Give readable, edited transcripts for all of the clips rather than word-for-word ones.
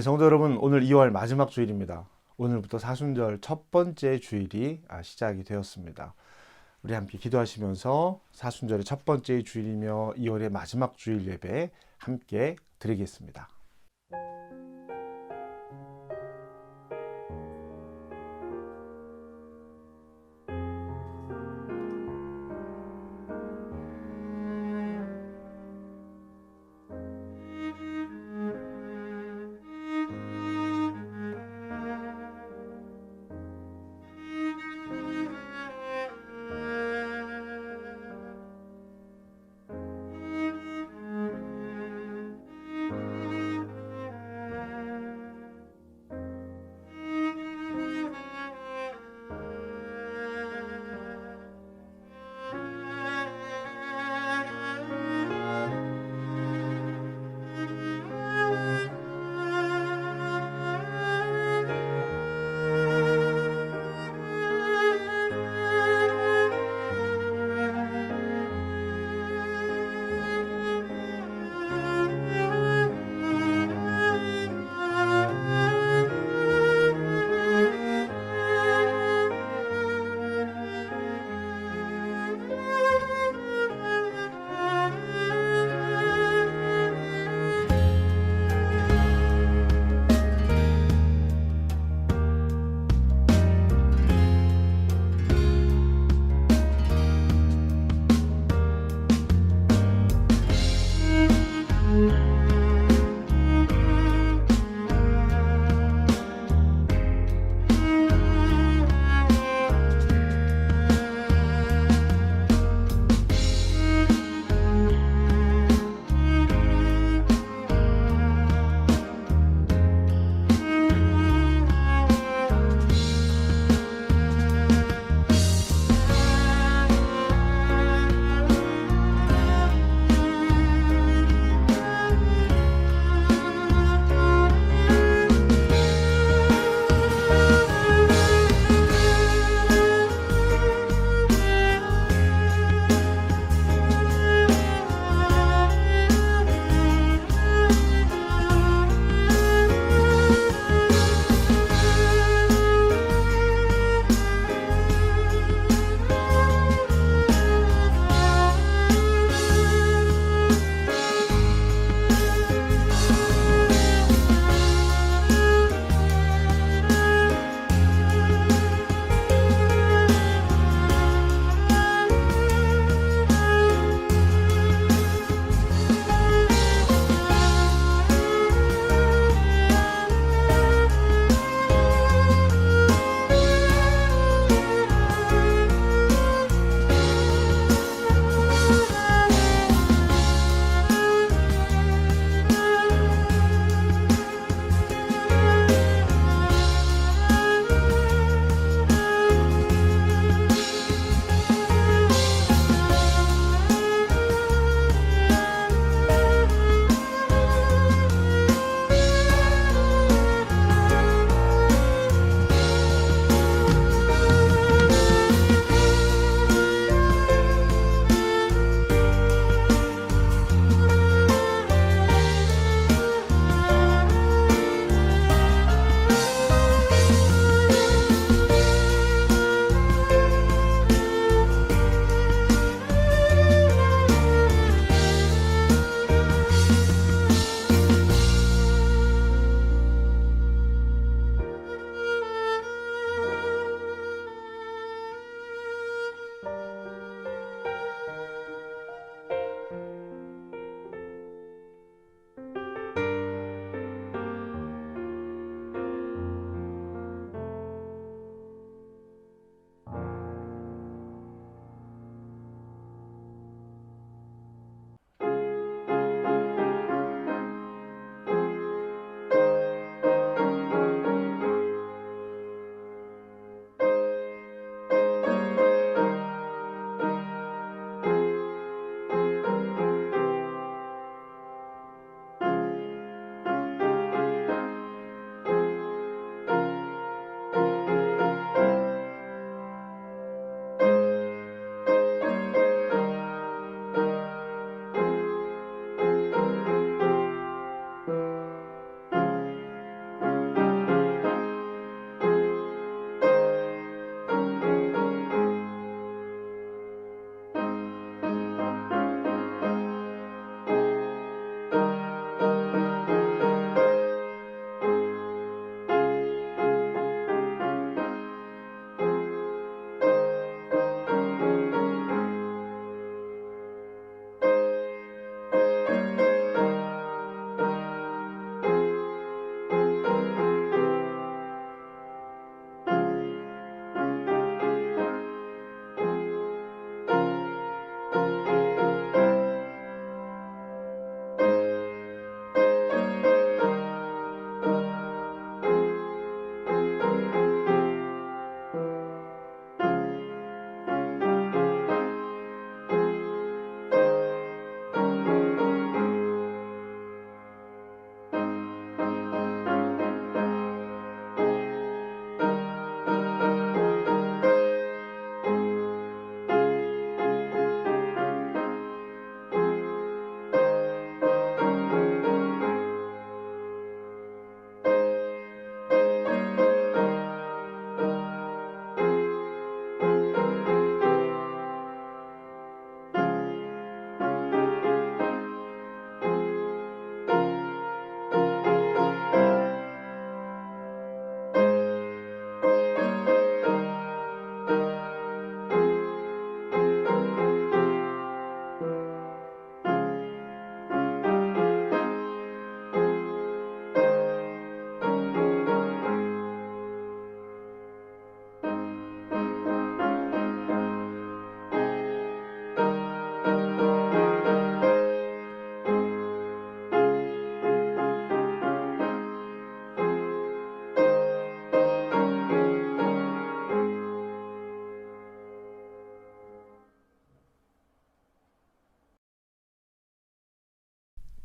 네, 성도 여러분, 오늘 2월 마지막 주일입니다. 오늘부터 사순절 첫 번째 주일이 시작이 되었습니다. 우리 함께 기도하시면서 사순절의 첫 번째 주일이며 2월의 마지막 주일 예배 함께 드리겠습니다.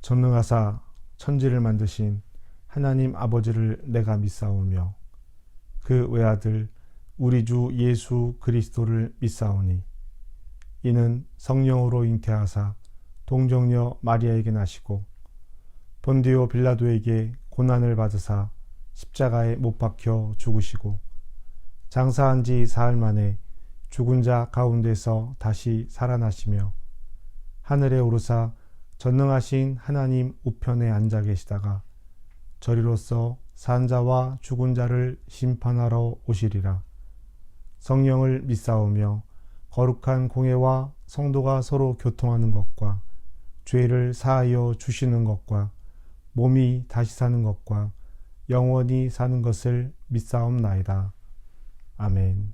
전능하사 천지를 만드신 하나님 아버지를 내가 믿사오며 그 외아들 우리 주 예수 그리스도를 믿사오니 이는 성령으로 잉태하사 동정녀 마리아에게 나시고 본디오 빌라도에게 고난을 받으사 십자가에 못 박혀 죽으시고 장사한 지 사흘 만에 죽은 자 가운데서 다시 살아나시며 하늘에 오르사 전능하신 하나님 우편에 앉아 계시다가 저리로서 산 자와 죽은 자를 심판하러 오시리라. 성령을 믿사오며 거룩한 공회와 성도가 서로 교통하는 것과 죄를 사하여 주시는 것과 몸이 다시 사는 것과 영원히 사는 것을 믿사옵나이다. 아멘.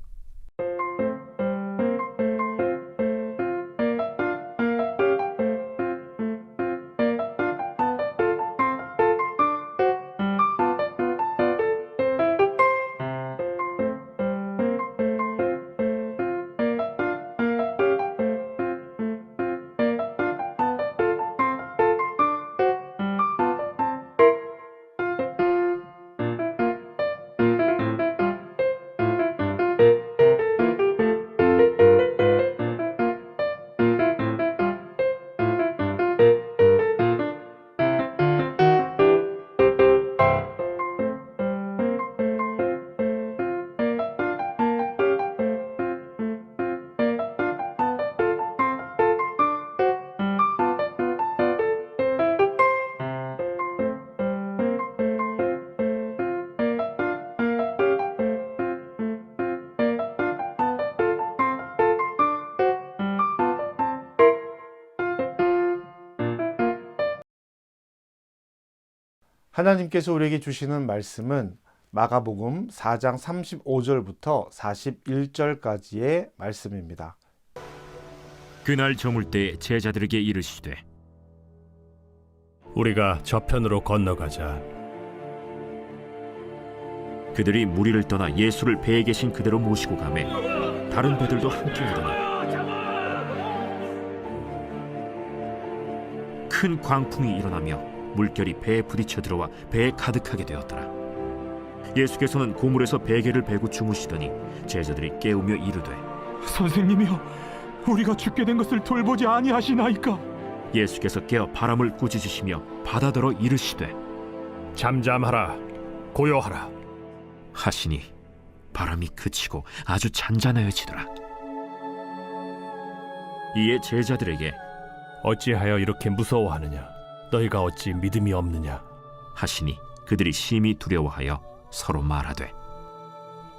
하나님께서 우리에게 주시는 말씀은 마가복음 4장 35절부터 41절까지의 말씀입니다. 그날 저물 때 제자들에게 이르시되 우리가 저편으로 건너가자. 그들이 무리를 떠나 예수를 배에 계신 그대로 모시고 가매 다른 배들도 함께 오더니 큰 광풍이 일어나며 물결이 배에 부딪혀 들어와 배에 가득하게 되었더라. 예수께서는 고물에서 베개를 베고 주무시더니 제자들이 깨우며 이르되 선생님이여, 우리가 죽게 된 것을 돌보지 아니하시나이까? 예수께서 깨어 바람을 꾸짖으시며 바다더러 이르시되 잠잠하라, 고요하라. 하시니 바람이 그치고 아주 잔잔하여지더라. 이에 제자들에게 어찌하여 이렇게 무서워하느냐? 너희가 어찌 믿음이 없느냐? 하시니 그들이 심히 두려워하여 서로 말하되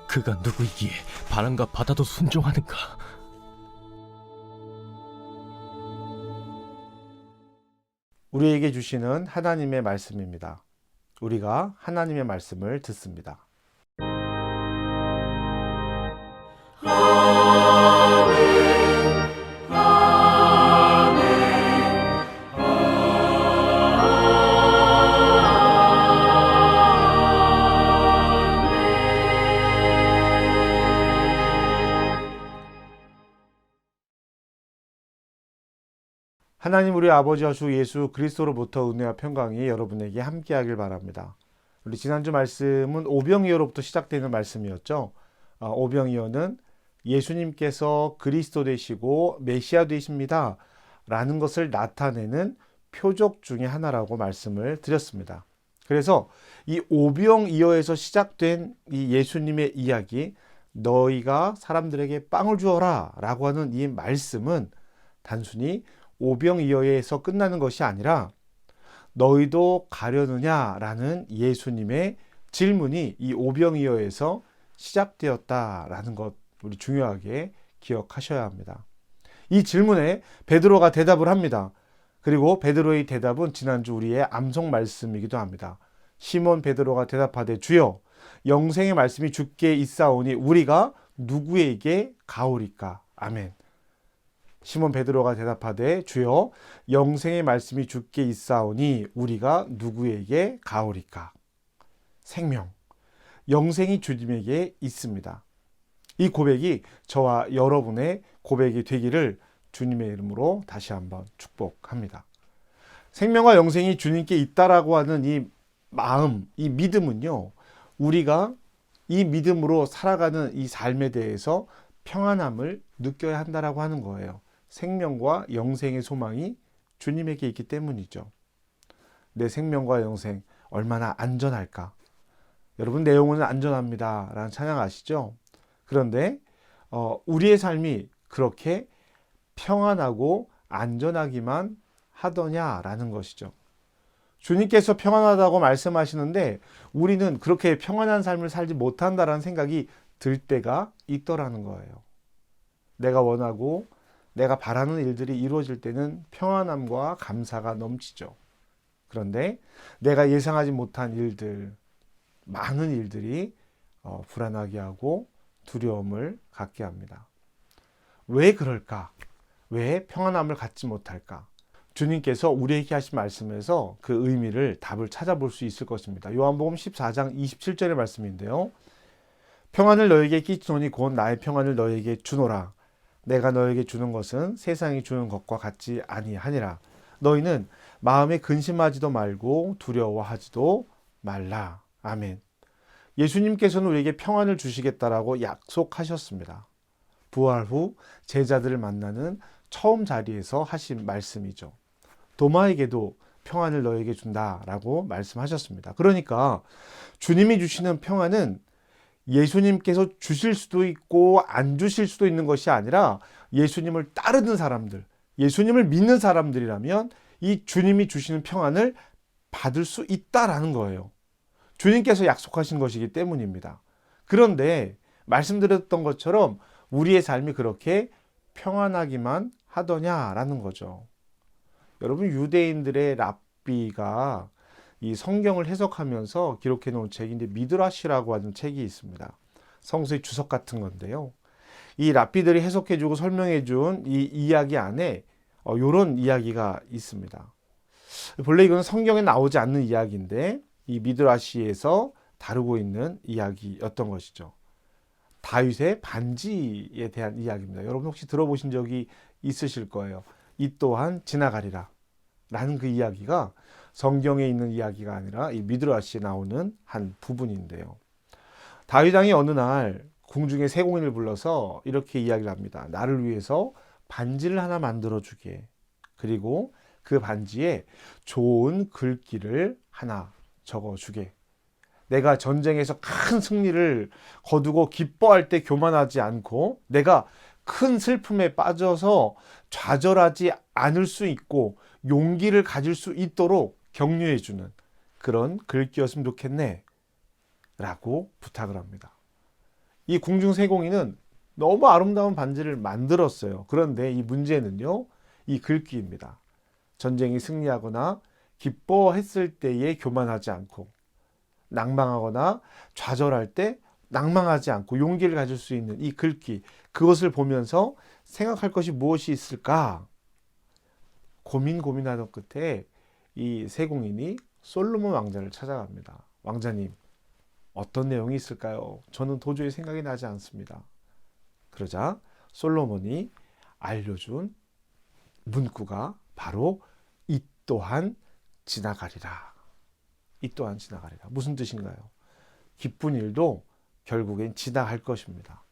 그가 누구이기에 바람과 바다도 순종하는가? 우리에게 주시는 하나님의 말씀입니다. 우리가 하나님의 말씀을 듣습니다. 하나님 우리 아버지와 주 예수 그리스도로부터 은혜와 평강이 여러분에게 함께하길 바랍니다. 우리 지난주 말씀은 오병이어로부터 시작되는 말씀이었죠. 오병이어는 예수님께서 그리스도 되시고 메시아 되십니다 라는 것을 나타내는 표적 중에 하나라고 말씀을 드렸습니다. 그래서 이 오병이어에서 시작된 이 예수님의 이야기, 너희가 사람들에게 빵을 주어라 라고 하는 이 말씀은 단순히 오병이어에서 끝나는 것이 아니라 너희도 가려느냐라는 예수님의 질문이 이 오병이어에서 시작되었다라는 것 우리 중요하게 기억하셔야 합니다. 이 질문에 베드로가 대답을 합니다. 그리고 베드로의 대답은 지난주 우리의 암송 말씀이기도 합니다. 시몬 베드로가 대답하되 주여 영생의 말씀이 주께 있사오니 우리가 누구에게 가오리까? 아멘. 시몬 베드로가 대답하되 주여 영생의 말씀이 주께 있사오니 우리가 누구에게 가오리까? 생명, 영생이 주님에게 있습니다. 이 고백이 저와 여러분의 고백이 되기를 주님의 이름으로 다시 한번 축복합니다. 생명과 영생이 주님께 있다라고 하는 이 마음, 이 믿음은요, 우리가 이 믿음으로 살아가는 이 삶에 대해서 평안함을 느껴야 한다라고 하는 거예요. 생명과 영생의 소망이 주님에게 있기 때문이죠. 내 생명과 영생 얼마나 안전할까? 여러분, 내 영혼은 안전합니다 라는 찬양 아시죠? 그런데 우리의 삶이 그렇게 평안하고 안전하기만 하더냐라는 것이죠. 주님께서 평안하다고 말씀하시는데 우리는 그렇게 평안한 삶을 살지 못한다라는 생각이 들 때가 있더라는 거예요. 내가 원하고 내가 바라는 일들이 이루어질 때는 평안함과 감사가 넘치죠. 그런데 내가 예상하지 못한 일들, 많은 일들이 불안하게 하고 두려움을 갖게 합니다. 왜 그럴까? 왜 평안함을 갖지 못할까? 주님께서 우리에게 하신 말씀에서 그 의미를, 답을 찾아볼 수 있을 것입니다. 요한복음 14장 27절의 말씀인데요. 평안을 너에게 끼치노니 곧 나의 평안을 너에게 주노라. 내가 너에게 주는 것은 세상이 주는 것과 같지 아니하니라. 너희는 마음에 근심하지도 말고 두려워하지도 말라. 아멘. 예수님께서는 우리에게 평안을 주시겠다라고 약속하셨습니다. 부활 후 제자들을 만나는 처음 자리에서 하신 말씀이죠. 도마에게도 평안을 너에게 준다라고 말씀하셨습니다. 그러니까 주님이 주시는 평안은 예수님께서 주실 수도 있고 안 주실 수도 있는 것이 아니라 예수님을 따르는 사람들, 예수님을 믿는 사람들이라면 이 주님이 주시는 평안을 받을 수 있다라는 거예요. 주님께서 약속하신 것이기 때문입니다. 그런데 말씀드렸던 것처럼 우리의 삶이 그렇게 평안하기만 하더냐라는 거죠. 여러분, 유대인들의 랍비가 이 성경을 해석하면서 기록해 놓은 책인데 미드라시라고 하는 책이 있습니다. 성서의 주석 같은 건데요. 이 랍비들이 해석해 주고 설명해 준 이 이야기 안에 이런 이야기가 있습니다. 본래 이건 성경에 나오지 않는 이야기인데 이 미드라시에서 다루고 있는 이야기였던 것이죠. 다윗의 반지에 대한 이야기입니다. 여러분 혹시 들어보신 적이 있으실 거예요. 이 또한 지나가리라 라는 그 이야기가 성경에 있는 이야기가 아니라 이 미드라시에 나오는 한 부분인데요. 다윗 왕이 어느 날 궁중에 세공인을 불러서 이렇게 이야기를 합니다. 나를 위해서 반지를 하나 만들어 주게. 그리고 그 반지에 좋은 글귀를 하나 적어 주게. 내가 전쟁에서 큰 승리를 거두고 기뻐할 때 교만하지 않고 내가 큰 슬픔에 빠져서 좌절하지 않을 수 있고 용기를 가질 수 있도록 격려해 주는 그런 글귀였으면 좋겠네 라고 부탁을 합니다. 이 궁중 세공인은 너무 아름다운 반지를 만들었어요. 그런데 이 문제는요, 이 글귀입니다. 전쟁이 승리하거나 기뻐했을 때에 교만하지 않고 낭망하거나 좌절할 때 낭망하지 않고 용기를 가질 수 있는 이 글귀, 그것을 보면서 생각할 것이 무엇이 있을까 고민하던 끝에 이 세공인이 솔로몬 왕자를 찾아갑니다. 왕자님, 어떤 내용이 있을까요? 저는 도저히 생각이 나지 않습니다. 그러자 솔로몬이 알려준 문구가 바로 이 또한 지나가리라. 이 또한 지나가리라. 무슨 뜻인가요? 기쁜 일도 결국엔 지나갈 것입니다.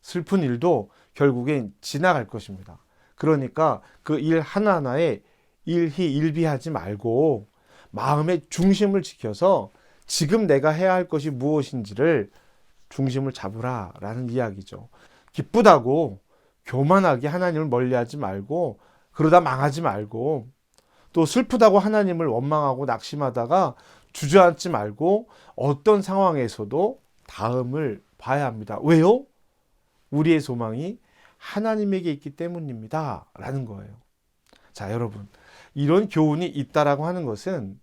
슬픈 일도 결국엔 지나갈 것입니다. 그러니까 그 일 하나하나에 일희일비하지 말고 마음의 중심을 지켜서 지금 내가 해야 할 것이 무엇인지를 중심을 잡으라 라는 이야기죠. 기쁘다고 교만하게 하나님을 멀리하지 말고 그러다 망하지 말고 또 슬프다고 하나님을 원망하고 낙심하다가 주저앉지 말고 어떤 상황에서도 다음을 봐야 합니다. 왜요? 우리의 소망이 하나님에게 있기 때문입니다 라는 거예요. 자, 여러분, 이런 교훈이 있다라고 하는 것은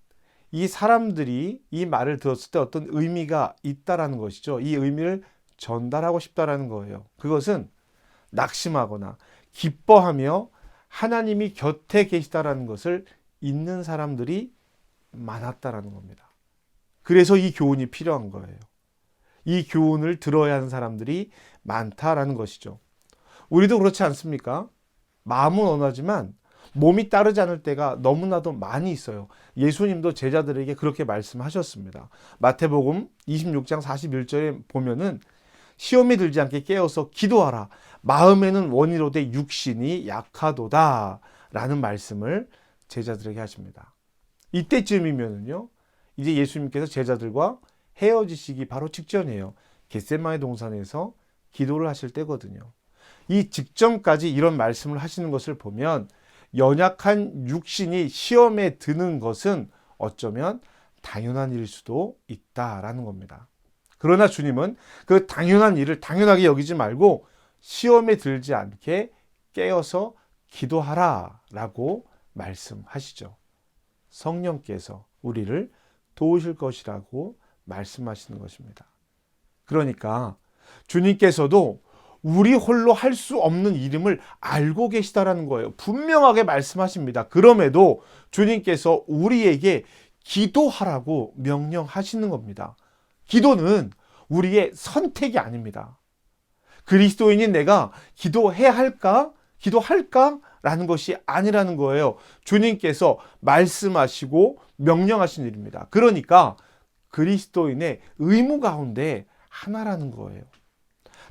이 사람들이 이 말을 들었을 때 어떤 의미가 있다라는 것이죠. 이 의미를 전달하고 싶다라는 거예요. 그것은 낙심하거나 기뻐하며 하나님이 곁에 계시다라는 것을 잊는 사람들이 많았다라는 겁니다. 그래서 이 교훈이 필요한 거예요. 이 교훈을 들어야 하는 사람들이 많다라는 것이죠. 우리도 그렇지 않습니까? 마음은 원하지만 몸이 따르지 않을 때가 너무나도 많이 있어요. 예수님도 제자들에게 그렇게 말씀하셨습니다. 마태복음 26장 41절에 보면은 시험에 들지 않게 깨어서 기도하라. 마음에는 원이로되 육신이 약하도다. 라는 말씀을 제자들에게 하십니다. 이때쯤이면은요, 이제 예수님께서 제자들과 헤어지시기 바로 직전이에요. 겟세마네 동산에서 기도를 하실 때거든요. 이 직전까지 이런 말씀을 하시는 것을 보면 연약한 육신이 시험에 드는 것은 어쩌면 당연한 일일 수도 있다라는 겁니다. 그러나 주님은 그 당연한 일을 당연하게 여기지 말고 시험에 들지 않게 깨어서 기도하라 라고 말씀하시죠. 성령께서 우리를 도우실 것이라고 말씀하시는 것입니다. 그러니까 주님께서도 우리 홀로 할 수 없는 일임을 알고 계시다라는 거예요. 분명하게 말씀하십니다. 그럼에도 주님께서 우리에게 기도하라고 명령하시는 겁니다. 기도는 우리의 선택이 아닙니다. 그리스도인인 내가 기도해야 할까? 기도할까? 라는 것이 아니라는 거예요. 주님께서 말씀하시고 명령하신 일입니다. 그러니까 그리스도인의 의무 가운데 하나라는 거예요.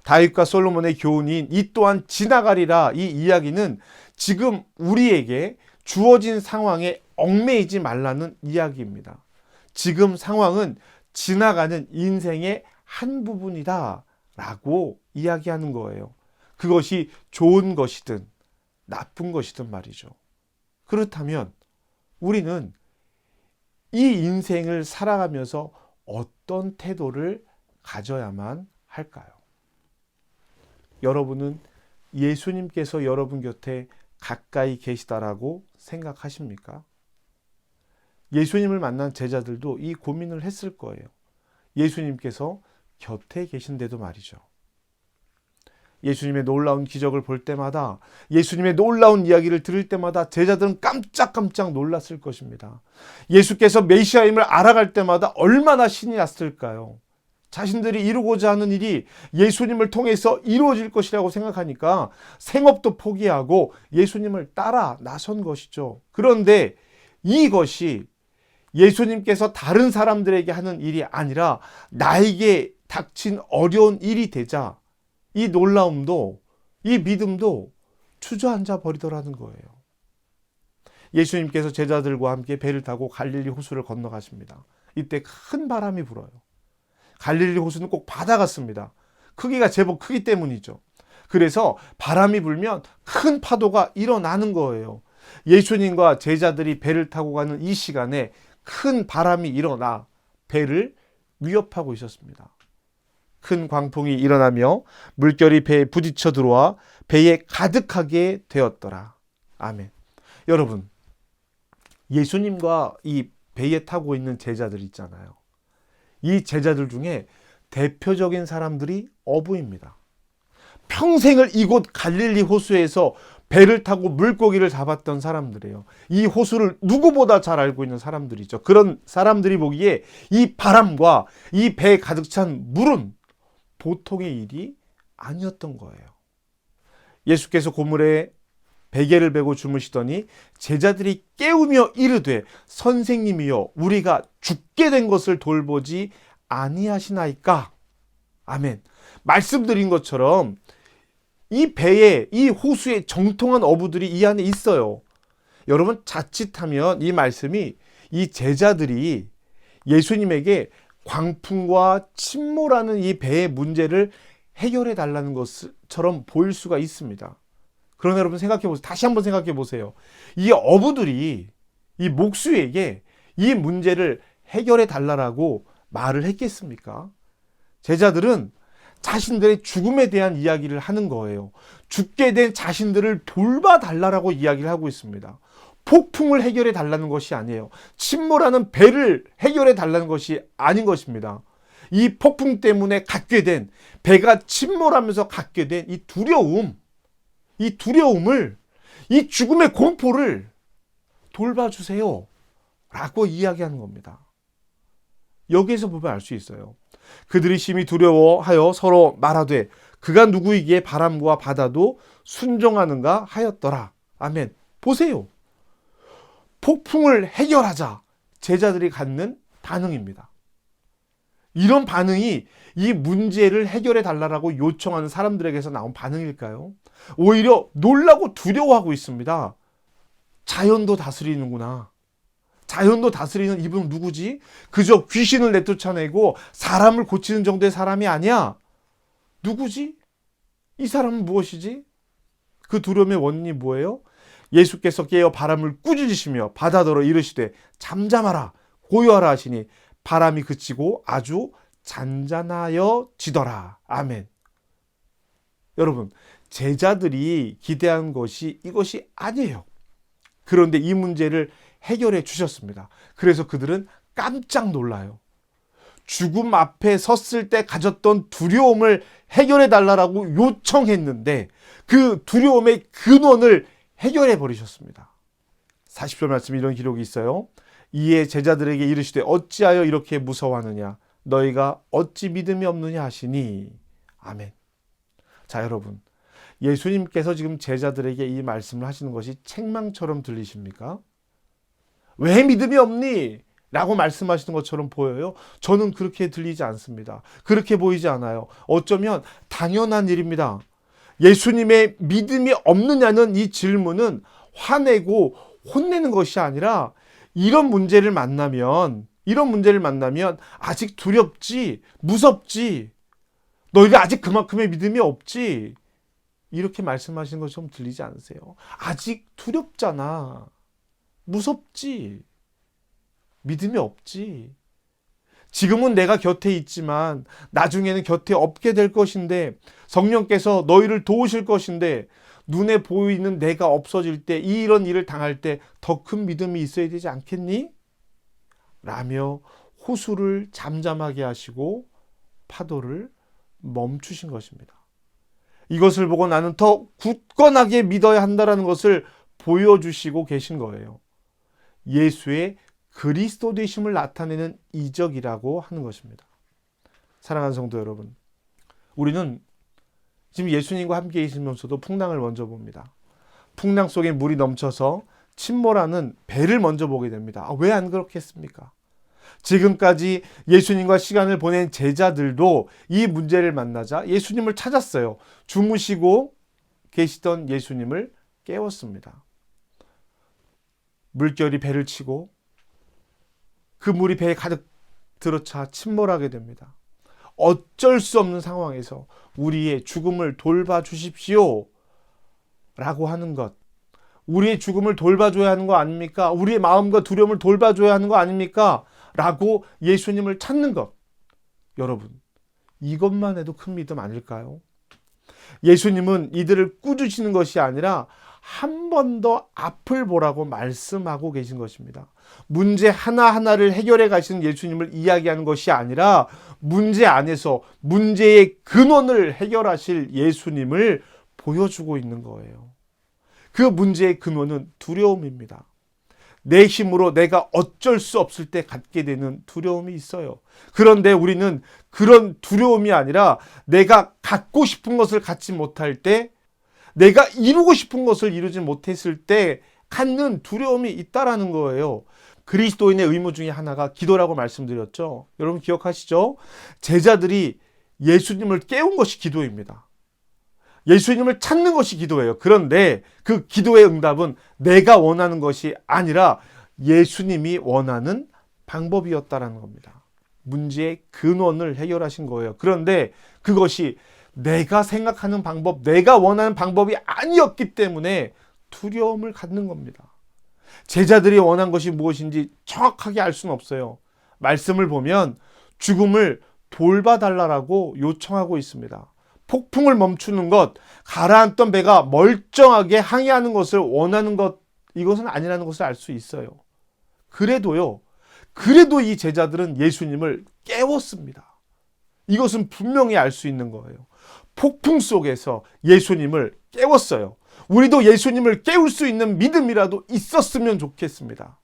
다윗과 솔로몬의 교훈인 이 또한 지나가리라, 이 이야기는 지금 우리에게 주어진 상황에 얽매이지 말라는 이야기입니다. 지금 상황은 지나가는 인생의 한 부분이다 라고 이야기하는 거예요. 그것이 좋은 것이든 나쁜 것이든 말이죠. 그렇다면 우리는 이 인생을 살아가면서 어떤 태도를 가져야만 할까요? 여러분은 예수님께서 여러분 곁에 가까이 계시다라고 생각하십니까? 예수님을 만난 제자들도 이 고민을 했을 거예요. 예수님께서 곁에 계신데도 말이죠. 예수님의 놀라운 기적을 볼 때마다, 예수님의 놀라운 이야기를 들을 때마다 제자들은 깜짝깜짝 놀랐을 것입니다. 예수께서 메시아임을 알아갈 때마다 얼마나 신이 났을까요? 자신들이 이루고자 하는 일이 예수님을 통해서 이루어질 것이라고 생각하니까 생업도 포기하고 예수님을 따라 나선 것이죠. 그런데 이것이 예수님께서 다른 사람들에게 하는 일이 아니라 나에게 닥친 어려운 일이 되자 이 놀라움도, 이 믿음도 주저앉아 버리더라는 거예요. 예수님께서 제자들과 함께 배를 타고 갈릴리 호수를 건너가십니다. 이때 큰 바람이 불어요. 갈릴리 호수는 꼭 바다 같습니다. 크기가 제법 크기 때문이죠. 그래서 바람이 불면 큰 파도가 일어나는 거예요. 예수님과 제자들이 배를 타고 가는 이 시간에 큰 바람이 일어나 배를 위협하고 있었습니다. 큰 광풍이 일어나며 물결이 배에 부딪혀 들어와 배에 가득하게 되었더라. 아멘. 여러분, 예수님과 이 배에 타고 있는 제자들 있잖아요. 이 제자들 중에 대표적인 사람들이 어부입니다. 평생을 이곳 갈릴리 호수에서 배를 타고 물고기를 잡았던 사람들이에요. 이 호수를 누구보다 잘 알고 있는 사람들이죠. 그런 사람들이 보기에 이 바람과 이 배에 가득 찬 물은 보통의 일이 아니었던 거예요. 예수께서 고물에 베개를 베고 주무시더니 제자들이 깨우며 이르되 선생님이여 우리가 죽게 된 것을 돌보지 아니하시나이까. 아멘. 말씀드린 것처럼 이 배에, 이 호수에 정통한 어부들이 이 안에 있어요. 여러분, 자칫하면 이 말씀이 이 제자들이 예수님에게 광풍과 침몰하는 이 배의 문제를 해결해 달라는 것처럼 보일 수가 있습니다. 그러나 여러분 생각해 보세요. 다시 한번 생각해 보세요. 이 어부들이 이 목수에게 이 문제를 해결해 달라고 말을 했겠습니까? 제자들은 자신들의 죽음에 대한 이야기를 하는 거예요. 죽게 된 자신들을 돌봐 달라고 이야기를 하고 있습니다. 폭풍을 해결해 달라는 것이 아니에요. 침몰하는 배를 해결해 달라는 것이 아닌 것입니다. 이 폭풍 때문에 갖게 된, 배가 침몰하면서 갖게 된 이 두려움을, 이 죽음의 공포를 돌봐주세요 라고 이야기하는 겁니다. 여기에서 보면 알 수 있어요. 그들이 심히 두려워하여 서로 말하되 그가 누구이기에 바람과 바다도 순종하는가 하였더라. 아멘. 보세요. 폭풍을 해결하자. 제자들이 갖는 반응입니다. 이런 반응이 이 문제를 해결해 달라고 요청하는 사람들에게서 나온 반응일까요? 오히려 놀라고 두려워하고 있습니다. 자연도 다스리는구나. 자연도 다스리는 이분은 누구지? 그저 귀신을 내쫓아내고 사람을 고치는 정도의 사람이 아니야. 누구지? 이 사람은 무엇이지? 그 두려움의 원인이 뭐예요? 예수께서 깨어 바람을 꾸짖으시며 바다더러 이르시되 잠잠하라 고요하라 하시니 바람이 그치고 아주 잔잔하여 지더라. 아멘. 여러분, 제자들이 기대한 것이 이것이 아니에요. 그런데 이 문제를 해결해 주셨습니다. 그래서 그들은 깜짝 놀라요. 죽음 앞에 섰을 때 가졌던 두려움을 해결해 달라고 요청했는데 그 두려움의 근원을 해결해 버리셨습니다. 40절 말씀에 이런 기록이 있어요. 이에 제자들에게 이르시되 어찌하여 이렇게 무서워하느냐 너희가 어찌 믿음이 없느냐 하시니. 아멘. 자, 여러분, 예수님께서 지금 제자들에게 이 말씀을 하시는 것이 책망처럼 들리십니까? 왜 믿음이 없니? 라고 말씀하시는 것처럼 보여요? 저는 그렇게 들리지 않습니다. 그렇게 보이지 않아요. 어쩌면 당연한 일입니다. 예수님의 믿음이 없느냐는 이 질문은 화내고 혼내는 것이 아니라 이런 문제를 만나면 아직 두렵지, 무섭지, 너희가 아직 그만큼의 믿음이 없지, 이렇게 말씀하시는 것처럼 들리지 않으세요? 아직 두렵잖아, 무섭지, 믿음이 없지. 지금은 내가 곁에 있지만 나중에는 곁에 없게 될 것인데 성령께서 너희를 도우실 것인데 눈에 보이는 내가 없어질 때 이런 일을 당할 때 더 큰 믿음이 있어야 되지 않겠니? 라며 호수를 잠잠하게 하시고 파도를 멈추신 것입니다. 이것을 보고 나는 더 굳건하게 믿어야 한다는 것을 보여주시고 계신 거예요. 예수의 그리스도 되심을 나타내는 이적이라고 하는 것입니다. 사랑하는 성도 여러분, 우리는 지금 예수님과 함께 있으면서도 풍랑을 먼저 봅니다. 풍랑 속에 물이 넘쳐서 침몰하는 배를 먼저 보게 됩니다. 왜 안 그렇겠습니까? 지금까지 예수님과 시간을 보낸 제자들도 이 문제를 만나자 예수님을 찾았어요. 주무시고 계시던 예수님을 깨웠습니다. 물결이 배를 치고 그 물이 배에 가득 들어차 침몰하게 됩니다. 어쩔 수 없는 상황에서 우리의 죽음을 돌봐주십시오 라고 하는 것, 우리의 죽음을 돌봐줘야 하는 거 아닙니까? 우리의 마음과 두려움을 돌봐줘야 하는 거 아닙니까? 라고 예수님을 찾는 것, 여러분, 이것만 해도 큰 믿음 아닐까요? 예수님은 이들을 꾸짖으시는 것이 아니라 한 번 더 앞을 보라고 말씀하고 계신 것입니다. 문제 하나하나를 해결해 가시는 예수님을 이야기하는 것이 아니라 문제 안에서 문제의 근원을 해결하실 예수님을 보여주고 있는 거예요. 그 문제의 근원은 두려움입니다. 내 힘으로 내가 어쩔 수 없을 때 갖게 되는 두려움이 있어요. 그런데 우리는 그런 두려움이 아니라 내가 갖고 싶은 것을 갖지 못할 때, 내가 이루고 싶은 것을 이루지 못했을 때 갖는 두려움이 있다라는 거예요. 그리스도인의 의무 중에 하나가 기도라고 말씀드렸죠. 여러분 기억하시죠? 제자들이 예수님을 깨운 것이 기도입니다. 예수님을 찾는 것이 기도예요. 그런데 그 기도의 응답은 내가 원하는 것이 아니라 예수님이 원하는 방법이었다라는 겁니다. 문제의 근원을 해결하신 거예요. 그런데 그것이 내가 생각하는 방법, 내가 원하는 방법이 아니었기 때문에 두려움을 갖는 겁니다. 제자들이 원한 것이 무엇인지 정확하게 알 수는 없어요. 말씀을 보면 죽음을 돌봐달라고 요청하고 있습니다. 폭풍을 멈추는 것, 가라앉던 배가 멀쩡하게 항해하는 것을 원하는 것, 이것은 아니라는 것을 알 수 있어요. 그래도 이 제자들은 예수님을 깨웠습니다. 이것은 분명히 알 수 있는 거예요. 폭풍 속에서 예수님을 깨웠어요. 우리도 예수님을 깨울 수 있는 믿음이라도 있었으면 좋겠습니다.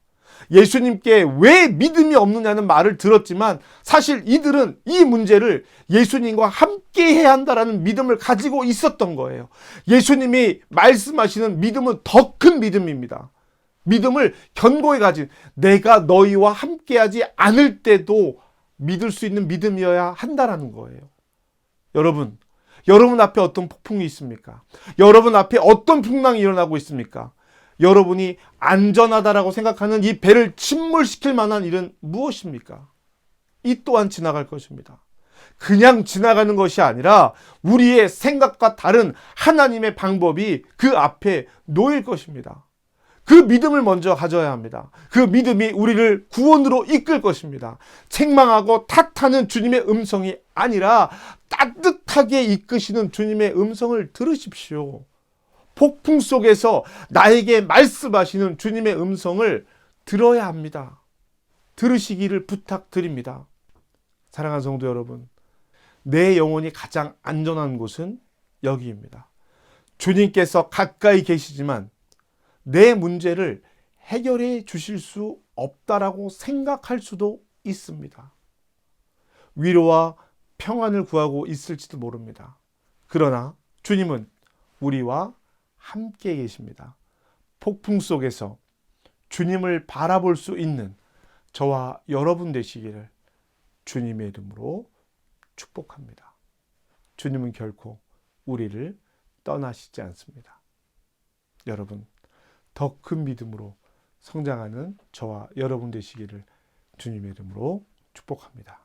예수님께 왜 믿음이 없느냐는 말을 들었지만 사실 이들은 이 문제를 예수님과 함께 해야 한다라는 믿음을 가지고 있었던 거예요. 예수님이 말씀하시는 믿음은 더 큰 믿음입니다. 믿음을 견고히 가진, 내가 너희와 함께하지 않을 때도 믿을 수 있는 믿음이어야 한다라는 거예요. 여러분 앞에 어떤 폭풍이 있습니까? 여러분 앞에 어떤 풍랑이 일어나고 있습니까? 여러분이 안전하다라고 생각하는 이 배를 침몰시킬 만한 일은 무엇입니까? 이 또한 지나갈 것입니다. 그냥 지나가는 것이 아니라 우리의 생각과 다른 하나님의 방법이 그 앞에 놓일 것입니다. 그 믿음을 먼저 가져야 합니다. 그 믿음이 우리를 구원으로 이끌 것입니다. 책망하고 탓하는 주님의 음성이 아니라 따뜻하게 이끄시는 주님의 음성을 들으십시오. 폭풍 속에서 나에게 말씀하시는 주님의 음성을 들어야 합니다. 들으시기를 부탁드립니다. 사랑하는 성도 여러분, 내 영혼이 가장 안전한 곳은 여기입니다. 주님께서 가까이 계시지만 내 문제를 해결해 주실 수 없다라고 생각할 수도 있습니다. 위로와 평안을 구하고 있을지도 모릅니다. 그러나 주님은 우리와 함께 계십니다. 폭풍 속에서 주님을 바라볼 수 있는 저와 여러분 되시기를 주님의 이름으로 축복합니다. 주님은 결코 우리를 떠나시지 않습니다. 여러분, 더 큰 믿음으로 성장하는 저와 여러분 되시기를 주님의 이름으로 축복합니다.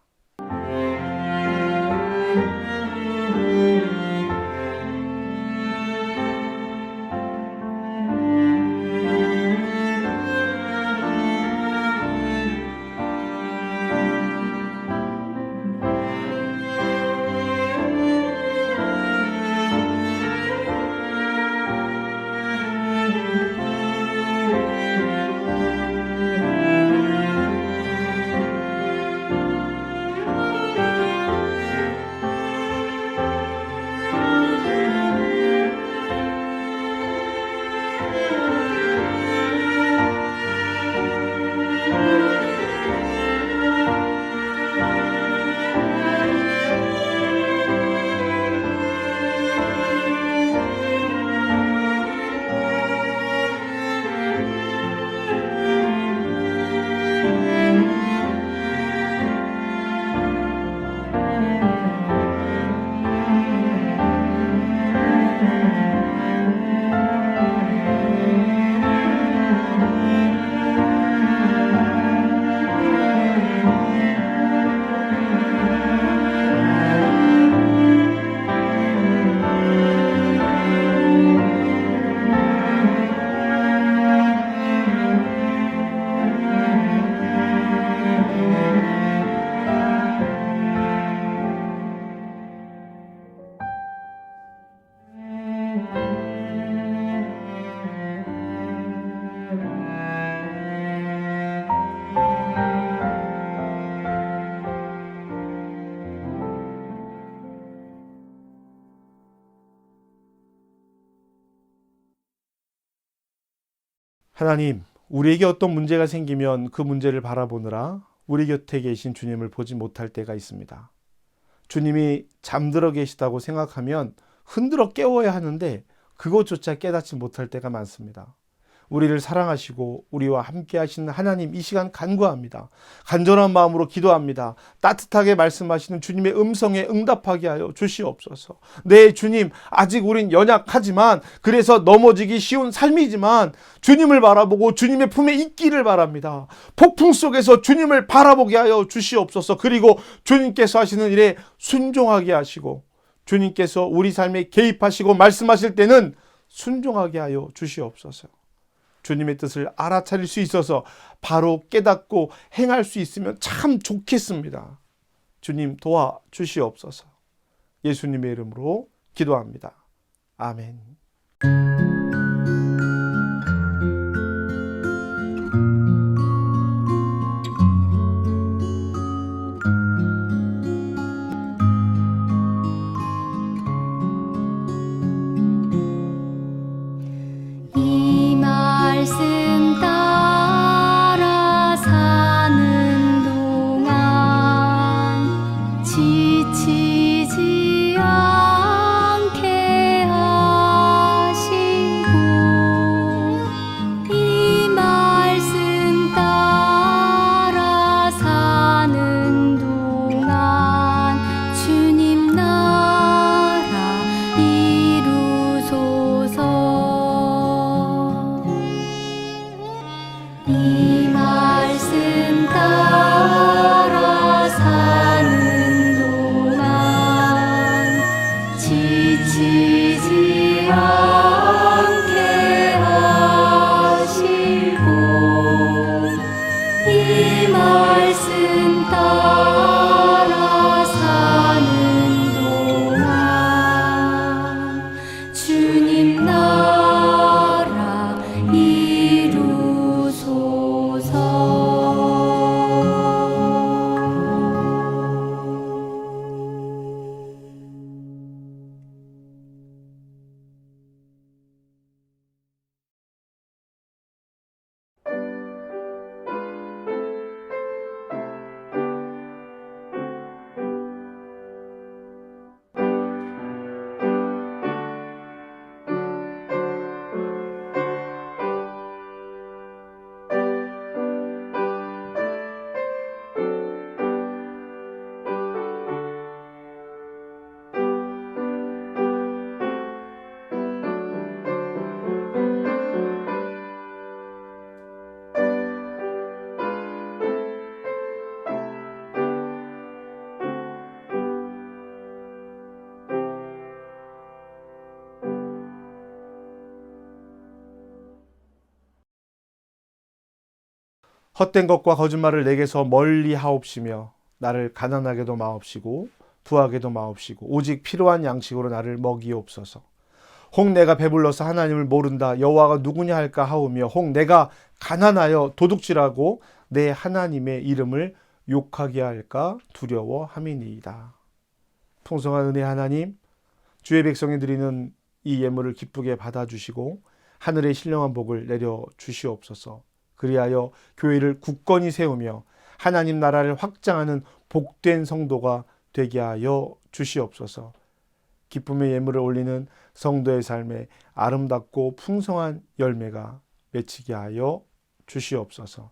하나님, 우리에게 어떤 문제가 생기면 그 문제를 바라보느라 우리 곁에 계신 주님을 보지 못할 때가 있습니다. 주님이 잠들어 계시다고 생각하면 흔들어 깨워야 하는데 그것조차 깨닫지 못할 때가 많습니다. 우리를 사랑하시고 우리와 함께 하시는 하나님, 이 시간 간구합니다. 간절한 마음으로 기도합니다. 따뜻하게 말씀하시는 주님의 음성에 응답하게 하여 주시옵소서. 네, 주님, 아직 우린 연약하지만, 그래서 넘어지기 쉬운 삶이지만 주님을 바라보고 주님의 품에 있기를 바랍니다. 폭풍 속에서 주님을 바라보게 하여 주시옵소서. 그리고 주님께서 하시는 일에 순종하게 하시고, 주님께서 우리 삶에 개입하시고 말씀하실 때는 순종하게 하여 주시옵소서. 주님의 뜻을 알아차릴 수 있어서 바로 깨닫고 행할 수 있으면 참 좋겠습니다. 주님 도와주시옵소서. 예수님의 이름으로 기도합니다. 아멘. 이 말씀 따라 헛된 것과 거짓말을 내게서 멀리 하옵시며 나를 가난하게도 마옵시고 부하게도 마옵시고 오직 필요한 양식으로 나를 먹이옵소서. 혹 내가 배불러서 하나님을 모른다 여호와가 누구냐 할까 하오며 혹 내가 가난하여 도둑질하고 내 하나님의 이름을 욕하게 할까 두려워함이니이다. 풍성한 은혜 하나님, 주의 백성이 드리는 이 예물을 기쁘게 받아주시고 하늘의 신령한 복을 내려 주시옵소서. 그리하여 교회를 굳건히 세우며 하나님 나라를 확장하는 복된 성도가 되게 하여 주시옵소서. 기쁨의 예물을 올리는 성도의 삶에 아름답고 풍성한 열매가 맺히게 하여 주시옵소서.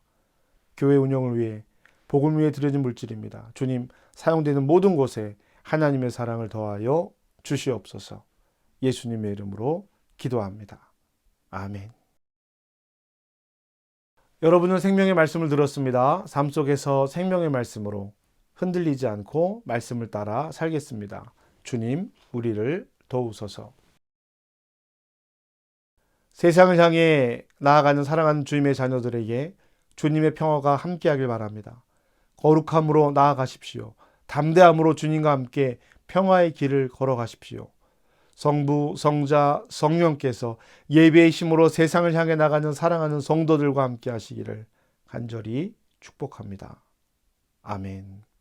교회 운영을 위해 복음 위에 드려진 물질입니다. 주님, 사용되는 모든 곳에 하나님의 사랑을 더하여 주시옵소서. 예수님의 이름으로 기도합니다. 아멘. 여러분은 생명의 말씀을 들었습니다. 삶 속에서 생명의 말씀으로 흔들리지 않고 말씀을 따라 살겠습니다. 주님, 우리를 도우소서. 세상을 향해 나아가는 사랑하는 주님의 자녀들에게 주님의 평화가 함께하길 바랍니다. 거룩함으로 나아가십시오. 담대함으로 주님과 함께 평화의 길을 걸어가십시오. 성부, 성자, 성령께서 예배의 힘으로 세상을 향해 나가는 사랑하는 성도들과 함께 하시기를 간절히 축복합니다. 아멘.